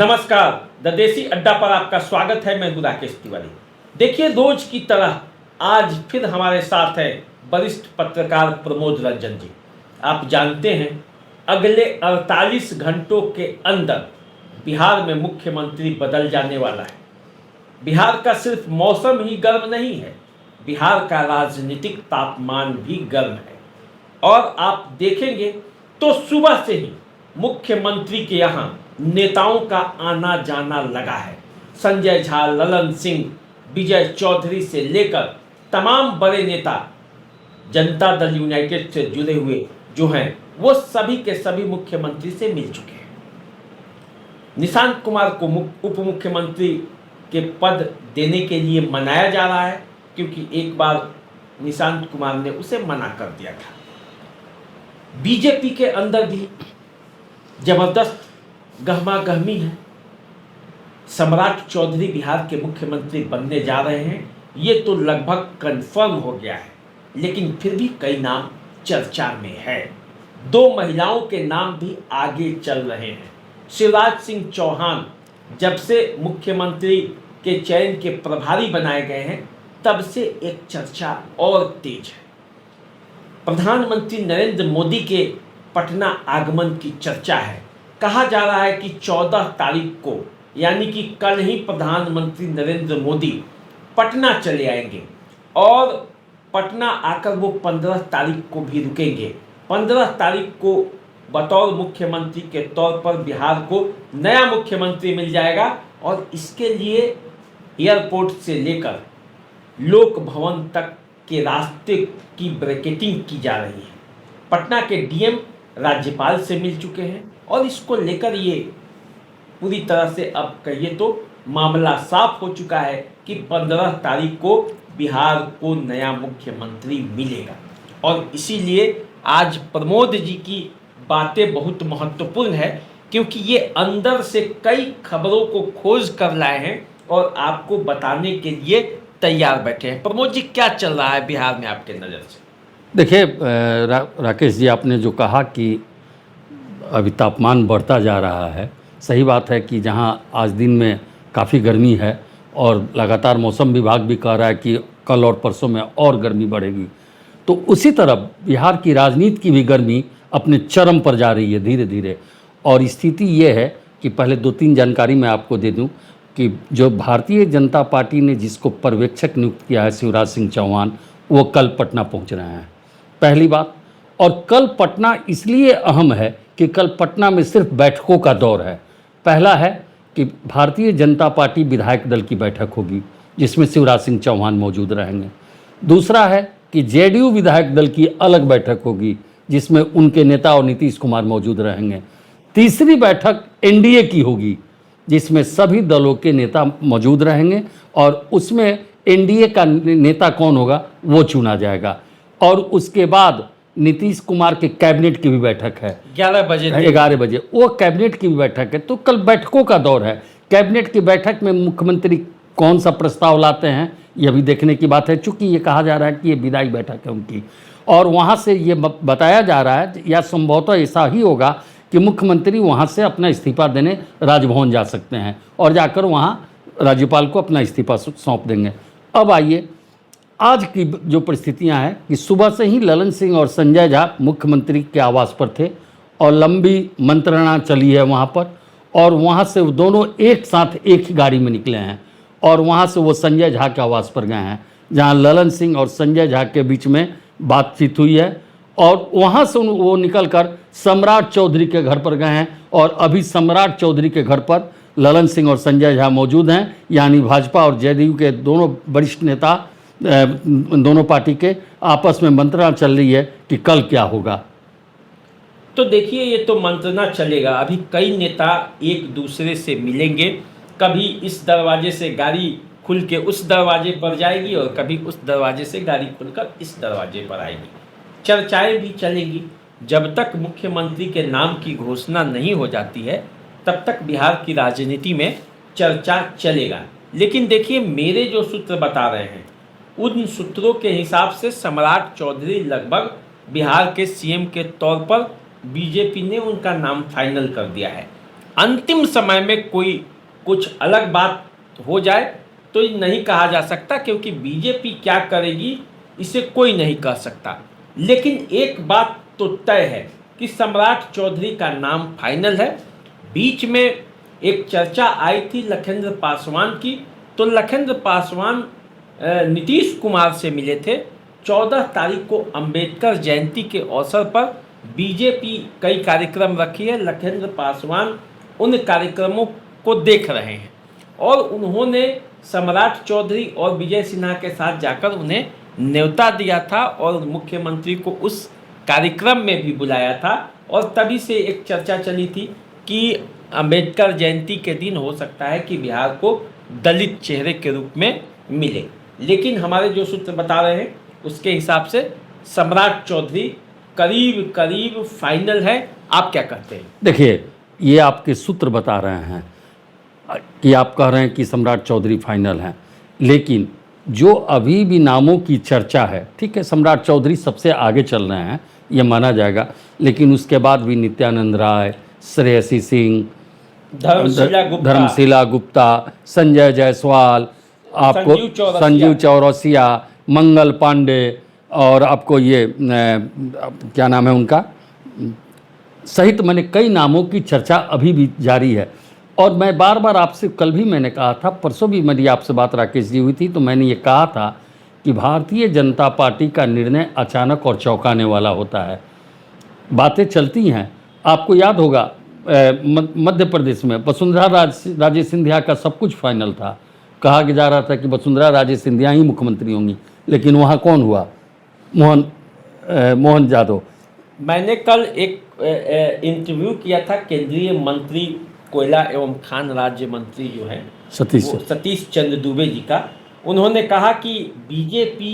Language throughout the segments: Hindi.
नमस्कार, द देसी अड्डा पर आपका स्वागत है। मैं हूं राकेश तिवारी। देखिए, रोज की तरह आज फिर हमारे साथ है वरिष्ठ पत्रकार प्रमोद रंजन जी। आप जानते हैं, अगले 48 घंटों के अंदर बिहार में मुख्यमंत्री बदल जाने वाला है। बिहार का सिर्फ मौसम ही गर्म नहीं है, बिहार का राजनीतिक तापमान भी गर्म है। और आप देखेंगे तो सुबह से ही मुख्यमंत्री के यहाँ नेताओं का आना जाना लगा है। संजय झा, ललन सिंह, विजय चौधरी से लेकर तमाम बड़े नेता जनता दल यूनाइटेड से जुड़े हुए जो हैं वो सभी के सभी मुख्यमंत्री से मिल चुके हैं। निशांत कुमार को उप मुख्यमंत्री के पद देने के लिए मनाया जा रहा है, क्योंकि एक बार निशांत कुमार ने उसे मना कर दिया था। बीजेपी के अंदर भी जबरदस्त गहमा गहमी है। सम्राट चौधरी बिहार के मुख्यमंत्री बनने जा रहे हैं, ये तो लगभग कंफर्म हो गया है, लेकिन फिर भी कई नाम चर्चा में है। दो महिलाओं के नाम भी आगे चल रहे हैं। शिवराज सिंह चौहान जब से मुख्यमंत्री के चयन के प्रभारी बनाए गए हैं, तब से एक चर्चा और तेज है। प्रधानमंत्री नरेंद्र मोदी के पटना आगमन की चर्चा है। कहा जा रहा है कि 14 तारीख को, यानी कि कल ही प्रधानमंत्री नरेंद्र मोदी पटना चले आएंगे और पटना आकर वो 15 तारीख को भी रुकेंगे। 15 तारीख को बतौर मुख्यमंत्री के तौर पर बिहार को नया मुख्यमंत्री मिल जाएगा और इसके लिए एयरपोर्ट से लेकर लोक भवन तक के रास्ते की ब्रैकेटिंग की जा रही है। पटना के डीएम राज्यपाल से मिल चुके हैं और इसको लेकर ये पूरी तरह से, अब कहिए तो मामला साफ हो चुका है कि 15 तारीख को बिहार को नया मुख्यमंत्री मिलेगा। और इसीलिए आज प्रमोद जी की बातें बहुत महत्वपूर्ण है, क्योंकि ये अंदर से कई खबरों को खोज कर लाए हैं और आपको बताने के लिए तैयार बैठे हैं। प्रमोद जी, क्या चल रहा है बिहार में आपके नज़र से? देखिए राकेश जी, आपने जो कहा कि अभी तापमान बढ़ता जा रहा है, सही बात है कि जहां आज दिन में काफ़ी गर्मी है और लगातार मौसम विभाग भी कह रहा है कि कल और परसों में और गर्मी बढ़ेगी, तो उसी तरह बिहार की राजनीति की भी गर्मी अपने चरम पर जा रही है धीरे धीरे। और स्थिति ये है कि पहले 2-3 जानकारी मैं आपको दे दूं कि जो भारतीय जनता पार्टी ने जिसको पर्यवेक्षक नियुक्त किया है, शिवराज सिंह चौहान, वो कल पटना पहुंच रहे हैं, पहली बात। और कल पटना इसलिए अहम है कि कल पटना में सिर्फ बैठकों का दौर है। पहला है कि भारतीय जनता पार्टी विधायक दल की बैठक होगी जिसमें शिवराज सिंह चौहान मौजूद रहेंगे। दूसरा है कि जेडीयू विधायक दल की अलग बैठक होगी जिसमें उनके नेता और नीतीश कुमार मौजूद रहेंगे। तीसरी बैठक एनडीए की होगी जिसमें सभी दलों के नेता मौजूद रहेंगे और उसमें एनडीए का नेता कौन होगा वो चुना जाएगा। और उसके बाद नीतीश कुमार के कैबिनेट की भी बैठक है 11 बजे वो कैबिनेट की भी बैठक है। तो कल बैठकों का दौर है। कैबिनेट की बैठक में मुख्यमंत्री कौन सा प्रस्ताव लाते हैं यह भी देखने की बात है, चूँकि ये कहा जा रहा है कि ये विदाई बैठक है उनकी, और वहाँ से ये बताया जा रहा है या संभवतः ऐसा ही होगा कि मुख्यमंत्री वहाँ से अपना इस्तीफा देने राजभवन जा सकते हैं और जाकर वहाँ राज्यपाल को अपना इस्तीफा सौंप देंगे। अब आइए आज की जो परिस्थितियां हैं कि सुबह से ही ललन सिंह और संजय झा मुख्यमंत्री के आवास पर थे और लंबी मंत्रणा चली है वहां पर, और वहां से वो दोनों एक साथ एक ही गाड़ी में निकले हैं और वहां से वो संजय झा के आवास पर गए हैं जहां ललन सिंह और संजय झा के बीच में बातचीत हुई है। और वहां से वो निकलकर सम्राट चौधरी के घर पर गए हैं और अभी सम्राट चौधरी के घर पर ललन सिंह और संजय झा मौजूद हैं, यानी भाजपा और जेडीयू के दोनों वरिष्ठ नेता, दोनों पार्टी के आपस में मंत्रणा चल रही है कि कल क्या होगा। तो देखिए, ये तो मंत्रणा चलेगा। अभी कई नेता एक दूसरे से मिलेंगे, कभी इस दरवाजे से गाड़ी खुल के उस दरवाजे पर जाएगी और कभी उस दरवाजे से गाड़ी खुलकर इस दरवाजे पर आएगी। चर्चाएं भी चलेंगी। जब तक मुख्यमंत्री के नाम की घोषणा नहीं हो जाती है तब तक बिहार की राजनीति में चर्चा चलेगा। लेकिन देखिए, मेरे जो सूत्र बता रहे हैं उन सूत्रों के हिसाब से सम्राट चौधरी लगभग बिहार के सीएम के तौर पर बीजेपी ने उनका नाम फाइनल कर दिया है। अंतिम समय में कोई कुछ अलग बात हो जाए तो ये नहीं कहा जा सकता, क्योंकि बीजेपी क्या करेगी इसे कोई नहीं कह सकता। लेकिन एक बात तो तय है कि सम्राट चौधरी का नाम फाइनल है। बीच में एक चर्चा आई थी लखनऊ पासवान की, तो लखनऊ पासवान नीतीश कुमार से मिले थे। 14 तारीख को अंबेडकर जयंती के अवसर पर बीजेपी कई कार्यक्रम रखी है। लखनऊ पासवान उन कार्यक्रमों को देख रहे हैं और उन्होंने सम्राट चौधरी और विजय सिन्हा के साथ जाकर उन्हें न्योता दिया था और मुख्यमंत्री को उस कार्यक्रम में भी बुलाया था। और तभी से एक चर्चा चली थी कि अंबेडकर जयंती के दिन हो सकता है कि बिहार को दलित चेहरे के रूप में मिले। लेकिन हमारे जो सूत्र बता रहे हैं उसके हिसाब से सम्राट चौधरी करीब करीब फाइनल है। आप क्या कहते हैं? देखिए, ये आपके सूत्र बता रहे हैं कि आप कह रहे हैं कि सम्राट चौधरी फाइनल हैं, लेकिन जो अभी भी नामों की चर्चा है, ठीक है, सम्राट चौधरी सबसे आगे चल रहे हैं, ये माना जाएगा, लेकिन उसके बाद भी नित्यानंद राय, श्रेयसी सिंह, धर्मशिला गुप्ता, संजय जायसवाल, आपको संजीव चौरसिया, मंगल पांडे, और आपको ये क्या नाम है उनका, सहित मैंने कई नामों की चर्चा अभी भी जारी है। और मैं बार बार आपसे, कल भी मैंने कहा था, परसों भी मेरी आपसे बात राकेश जी हुई थी, तो मैंने ये कहा था कि भारतीय जनता पार्टी का निर्णय अचानक और चौंकाने वाला होता है। बातें चलती हैं, आपको याद होगा मध्य प्रदेश में वसुंधरा राजे सिंधिया का सब कुछ फाइनल था। कहा जा रहा था कि वसुंधरा राजे सिंधिया ही मुख्यमंत्री होंगी, लेकिन वहाँ कौन हुआ? मोहन यादव। मैंने कल एक इंटरव्यू किया था केंद्रीय मंत्री कोयला एवं खान राज्य मंत्री जो हैं सतीश चंद्र दुबे जी का। उन्होंने कहा कि बीजेपी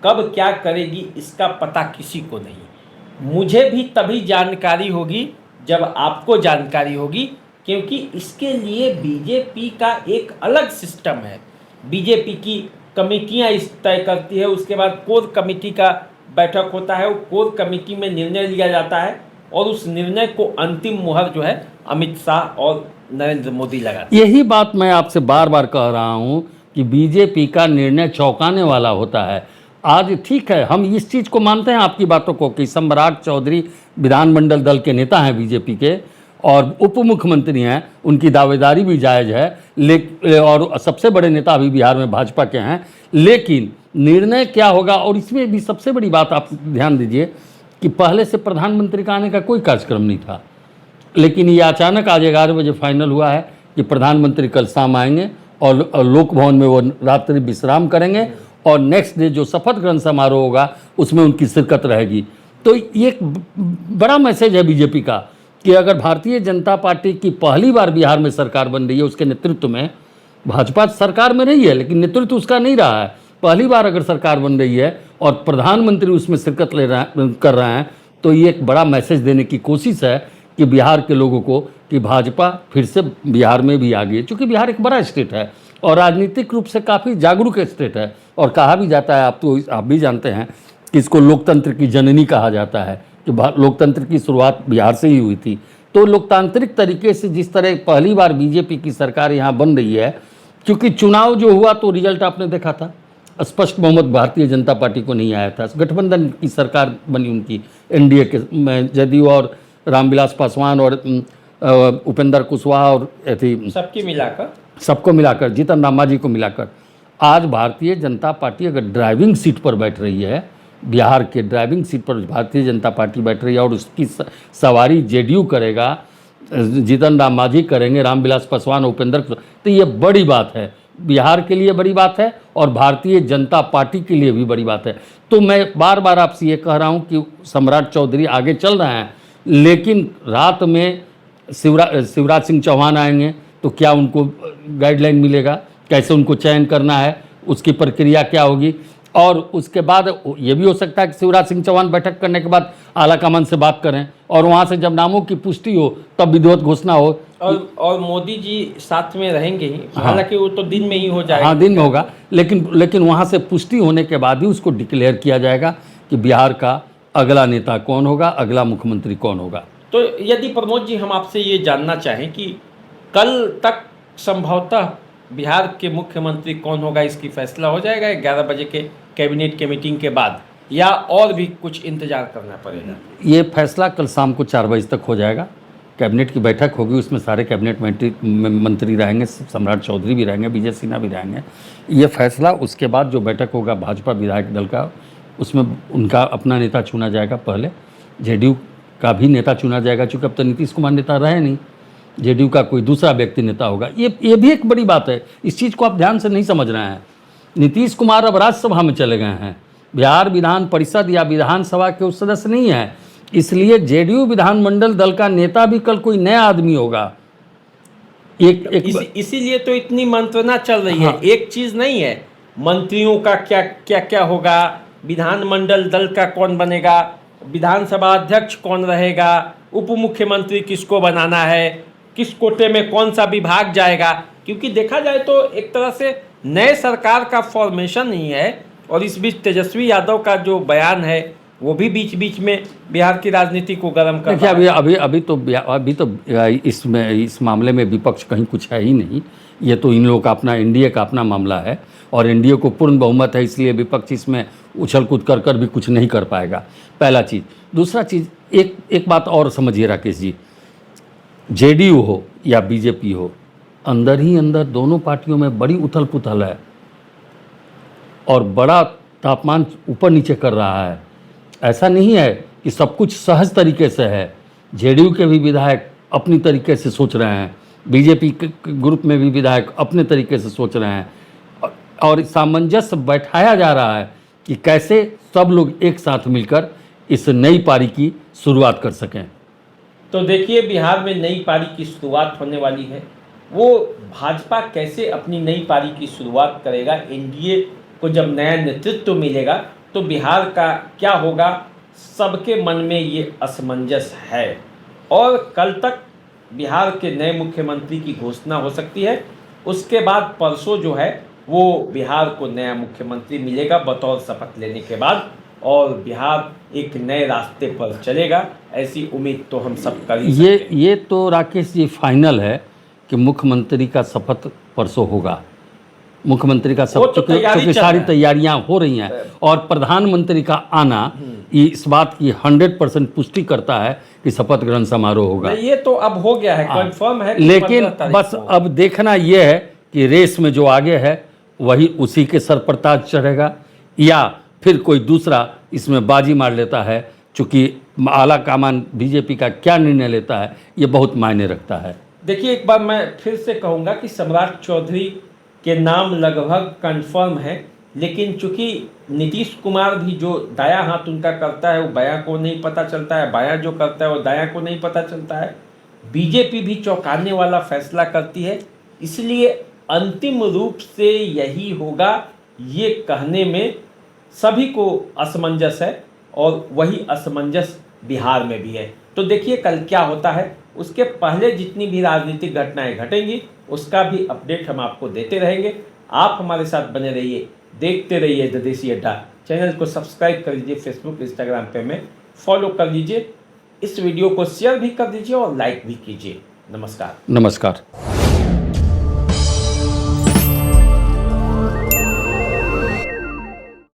कब क्या करेगी इसका पता किसी को नहीं। मुझे भी तभी जानकारी होगी जब आपको जानकारी होगी, क्योंकि इसके लिए बीजेपी का एक अलग सिस्टम है। बीजेपी की कमेटियां इस तय करती है, उसके बाद कोर कमेटी का बैठक होता है, वो कोर कमेटी में निर्णय लिया जाता है और उस निर्णय को अंतिम मुहर जो है अमित शाह और नरेंद्र मोदी लगाते हैं। यही बात मैं आपसे बार बार कह रहा हूं कि बीजेपी का निर्णय चौंकाने वाला होता है। आज ठीक है, हम इस चीज़ को मानते हैं आपकी बातों को कि सम्राट चौधरी विधानमंडल दल के नेता हैं बीजेपी के और उप मुख्यमंत्री हैं, उनकी दावेदारी भी जायज़ है, और सबसे बड़े नेता अभी बिहार में भाजपा के हैं। लेकिन निर्णय क्या होगा, और इसमें भी सबसे बड़ी बात आप ध्यान दीजिए कि पहले से प्रधानमंत्री का आने का कोई कार्यक्रम नहीं था, लेकिन ये अचानक आज 11 बजे फाइनल हुआ है कि प्रधानमंत्री कल शाम आएंगे और लोक भवन में वो रात्रि विश्राम करेंगे और नेक्स्ट डे जो शपथ ग्रहण समारोह होगा उसमें उनकी शिरकत रहेगी। तो ये एक बड़ा मैसेज है बीजेपी का कि अगर भारतीय जनता पार्टी की पहली बार बिहार में सरकार बन रही है, उसके नेतृत्व में, भाजपा सरकार में रही है लेकिन नेतृत्व उसका नहीं रहा है, पहली बार अगर सरकार बन रही है और प्रधानमंत्री उसमें शिरकत कर रहे हैं, तो ये एक बड़ा मैसेज देने की कोशिश है कि बिहार के लोगों को कि भाजपा फिर से बिहार में भी आ गई है। चूँकि बिहार एक बड़ा स्टेट है और राजनीतिक रूप से काफ़ी जागरूक स्टेट है, और कहा भी जाता है, आप भी जानते हैं कि इसको लोकतंत्र की जननी कहा जाता है, कि लोकतंत्र की शुरुआत बिहार से ही हुई थी। तो लोकतांत्रिक तरीके से जिस तरह पहली बार बीजेपी की सरकार यहाँ बन रही है, क्योंकि चुनाव जो हुआ तो रिजल्ट आपने देखा था, स्पष्ट बहुमत भारतीय जनता पार्टी को नहीं आया था, गठबंधन की सरकार बनी उनकी, एनडीए के में जदयू और रामविलास पासवान और उपेंद्र कुशवाहा और सबको मिलाकर जीतन राम मांझी को मिलाकर आज भारतीय जनता पार्टी अगर ड्राइविंग सीट पर बैठ रही है, बिहार के ड्राइविंग सीट पर भारतीय जनता पार्टी बैठ रही है और उसकी सवारी जेडीयू करेगा, जीतन राम मांझी करेंगे, रामविलास पासवान, उपेंद्र, तो ये बड़ी बात है, बिहार के लिए बड़ी बात है और भारतीय जनता पार्टी के लिए भी बड़ी बात है। तो मैं बार बार आपसे ये कह रहा हूँ कि सम्राट चौधरी आगे चल रहे हैं, लेकिन रात में शिवराज सिंह चौहान आएंगे तो क्या उनको गाइडलाइन मिलेगा, कैसे उनको चयन करना है, उसकी प्रक्रिया क्या होगी, और उसके बाद ये भी हो सकता है कि शिवराज सिंह चौहान बैठक करने के बाद आलाकमान से बात करें और वहाँ से जब नामों की पुष्टि हो तब विधिवत घोषणा हो। और मोदी जी साथ में रहेंगे ही, हालांकि वो तो दिन में ही हो जाएगा। हाँ, दिन में होगा, लेकिन वहाँ से पुष्टि होने के बाद ही उसको डिक्लेयर किया जाएगा कि बिहार का अगला नेता कौन होगा, अगला मुख्यमंत्री कौन होगा। तो यदि प्रमोद जी हम आपसे ये जानना चाहें कि कल तक संभवतः बिहार के मुख्यमंत्री कौन होगा इसकी फैसला हो जाएगा 11 बजे के कैबिनेट की मीटिंग के बाद, या और भी कुछ इंतजार करना पड़ेगा? ये फैसला कल शाम को 4 बजे तक हो जाएगा। कैबिनेट की बैठक होगी, उसमें सारे कैबिनेट मंत्री रहेंगे, सम्राट चौधरी भी रहेंगे, विजय सिन्हा भी रहेंगे। ये फैसला उसके बाद जो बैठक होगा भाजपा विधायक दल का, उसमें उनका अपना नेता चुना जाएगा। पहले जेडीयू का भी नेता चुना जाएगा, चूँकि अब तो नीतीश कुमार नेता रहे नहीं, जेडीयू का कोई दूसरा व्यक्ति नेता होगा। ये भी एक बड़ी बात है, इस चीज़ को आप ध्यान से नहीं समझ रहे हैं। नीतीश कुमार अब राज्यसभा में चले गए हैं, बिहार विधान परिषद या विधानसभा के उस सदस्य नहीं है, इसलिए जेडीयू विधानमंडल दल का नेता भी कल कोई नया आदमी होगा। इसीलिए तो इतनी मंत्रणा चल रही हाँ। है। एक चीज नहीं है, मंत्रियों का क्या क्या क्या होगा, विधानमंडल दल का कौन बनेगा, विधानसभा अध्यक्ष कौन रहेगा, उप मुख्यमंत्री किसको बनाना है, किस कोटे में कौन सा विभाग जाएगा। क्योंकि देखा जाए तो एक तरह से नए सरकार का फॉर्मेशन ही है, और इस बीच तेजस्वी यादव का जो बयान है वो भी बीच बीच में बिहार की राजनीति को गर्म कर रहा है। अभी तो इस मामले में विपक्ष कहीं कुछ है ही नहीं। ये तो इन लोगों का अपना एनडीए का अपना मामला है, और एनडीए को पूर्ण बहुमत है, इसलिए विपक्ष इसमें उछल कूद कर भी कुछ नहीं कर पाएगा। पहला चीज़। दूसरा चीज़, एक बात और समझिए राकेश जी, जेडीयू हो या बीजेपी हो, अंदर ही अंदर दोनों पार्टियों में बड़ी उथल पुथल है और बड़ा तापमान ऊपर नीचे कर रहा है। ऐसा नहीं है कि सब कुछ सहज तरीके से है। जेडीयू के भी विधायक अपनी तरीके से सोच रहे हैं, बीजेपी के ग्रुप में भी विधायक अपने तरीके से सोच रहे हैं, और सामंजस्य बैठाया जा रहा है कि कैसे सब लोग एक साथ मिलकर इस नई पारी की शुरुआत कर सकें। तो देखिए, बिहार में नई पारी की शुरुआत होने वाली है। वो भाजपा कैसे अपनी नई पारी की शुरुआत करेगा, एनडीए को जब नया नेतृत्व मिलेगा तो बिहार का क्या होगा, सबके मन में ये असमंजस है। और कल तक बिहार के नए मुख्यमंत्री की घोषणा हो सकती है। उसके बाद परसों जो है वो बिहार को नया मुख्यमंत्री मिलेगा बतौर शपथ लेने के बाद, और बिहार एक नए रास्ते पर चलेगा, ऐसी उम्मीद तो हम सब कर ही सकते हैं। ये तो राकेश जी फाइनल है कि मुख्यमंत्री का शपथ परसों होगा। मुख्यमंत्री का शपथ, क्योंकि सारी तैयारियां हो रही हैं, और प्रधानमंत्री का आना इस बात की 100% पुष्टि करता है कि शपथ ग्रहण समारोह होगा। ये तो अब हो गया है, कंफर्म है। लेकिन बस अब देखना यह है कि रेस में जो आगे है वही उसी के सर पर ताज चढ़ेगा, या फिर कोई दूसरा इसमें बाजी मार लेता है। चूँकि आला कमान बीजेपी का क्या निर्णय लेता है ये बहुत मायने रखता है। देखिए, एक बार मैं फिर से कहूँगा कि सम्राट चौधरी के नाम लगभग कंफर्म है, लेकिन चूंकि नीतीश कुमार भी जो दाया हाथ उनका करता है वो बायां को नहीं पता चलता है, बायां जो करता है वो दायां को नहीं पता चलता है। बीजेपी भी चौंकाने वाला फैसला करती है, इसलिए अंतिम रूप से यही होगा, ये कहने में सभी को असमंजस है, और वही असमंजस बिहार में भी है। तो देखिए कल क्या होता है। उसके पहले जितनी भी राजनीतिक घटनाएं घटेंगी उसका भी अपडेट हम आपको देते रहेंगे। आप हमारे साथ बने रहिए, देखते रहिए द देसी अड्डा। चैनल को सब्सक्राइब कर लीजिए, फेसबुक इंस्टाग्राम पे में फॉलो कर लीजिए, इस वीडियो को शेयर भी कर दीजिए और लाइक भी कीजिए। नमस्कार। नमस्कार।